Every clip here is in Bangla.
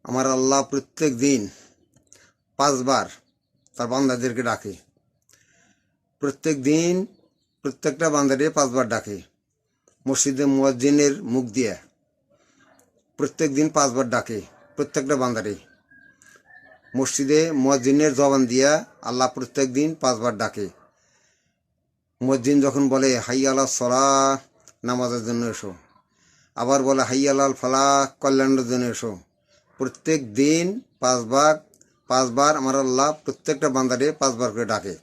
আমার আল্লাহ প্রত্যেক দিন 5 বার তার বান্দাদেরকে ডাকে। প্রত্যেক দিন প্রত্যেকটা বান্দারে 5 বার ডাকে। মসজিদে মুয়াজ্জিনের মুখ দিয়ে প্রত্যেক দিন 5 বার ডাকে প্রত্যেকটা বান্দারে। মসজিদে মুয়াজ্জিনের জবান দিয়া আল্লাহ প্রত্যেক দিন 5 বার ডাকে। মুয়াজ্জিন যখন বলে হাইয়া আলাস সালাহ, নামাজের জন্য এসো, আবার বলে হাইয়া আলাল ফালাহ, কল্যাণের জন্য এসো। প্রত্যেক দিন 5 বার আমার আল্লাহ প্রত্যেকটা বান্দারে 5 বার করে ডাকে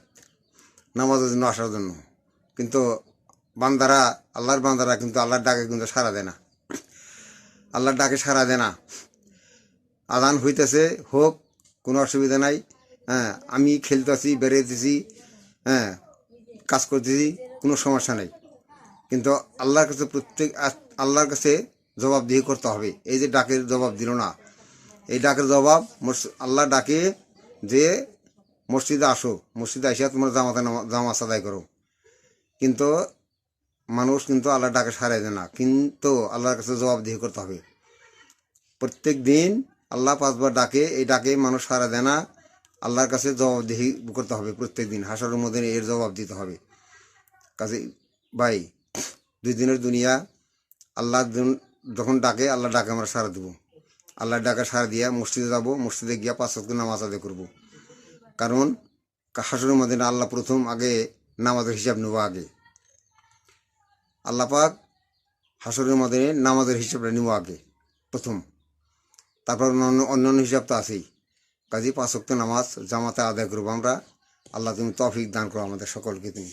নামাজের জন্য আসার জন্য। কিন্তু আল্লাহর বান্দারা কিন্তু আল্লাহর ডাকে কিন্তু সাড়া দেয় না। আল্লাহর ডাকে সাড়া দেয় না। আজান হইতেছে, হোক, কোনো অসুবিধা নাই। হ্যাঁ, আমি খেলতেছি, বেরিয়েতেছি, হ্যাঁ, কাজ করতেছি, কোনো সমস্যা নেই। কিন্তু আল্লাহর কাছে জবাবদিহি করতে হবে। এই যে ডাকের জবাব দিল না, এই ডাকের জবাব আল্লাহ ডাকে যে মসজিদে আসো, মসজিদে আসিয়া তোমরা জামাত আদায় করো। কিন্তু মানুষ কিন্তু আল্লাহর ডাকে সাড়াই দেয় না। কিন্তু আল্লাহর কাছে জবাবদিহি করতে হবে। প্রত্যেক দিন আল্লাহ 5 বার ডাকে, এই ডাকে মানুষ সাড়া দেয় না। আল্লাহর কাছে জবাবদিহি করতে হবে প্রত্যেক দিন। হাসরের মধ্যে এর জবাব দিতে হবে। কাজে ভাই, 2 দিনের দুনিয়া, আল্লাহ যখন ডাকে, আল্লাহ ডাকে আমরা সাড়া দেবো। আল্লাহর ডাকে সাড়া দিয়া মসজিদে যাব, মসজিদে গিয়া 5 ওয়াক্ত নামাজ আদায় করবো। কারণ হাসরের মধ্যে আল্লাহ প্রথম আগে নামাজের হিসাব নেব। আগে আল্লাহ পাক হাসরের মধ্যে নামাজের হিসাবটা নেব আগে প্রথম, তারপর অন্যান্য হিসাব তো আছেই। কাজে 5 ওয়াক্ত নামাজ জামাতে আদায় করবো আমরা। আল্লাহ তুমি তৌফিক দান করো আমাদের সকলকে তুমি।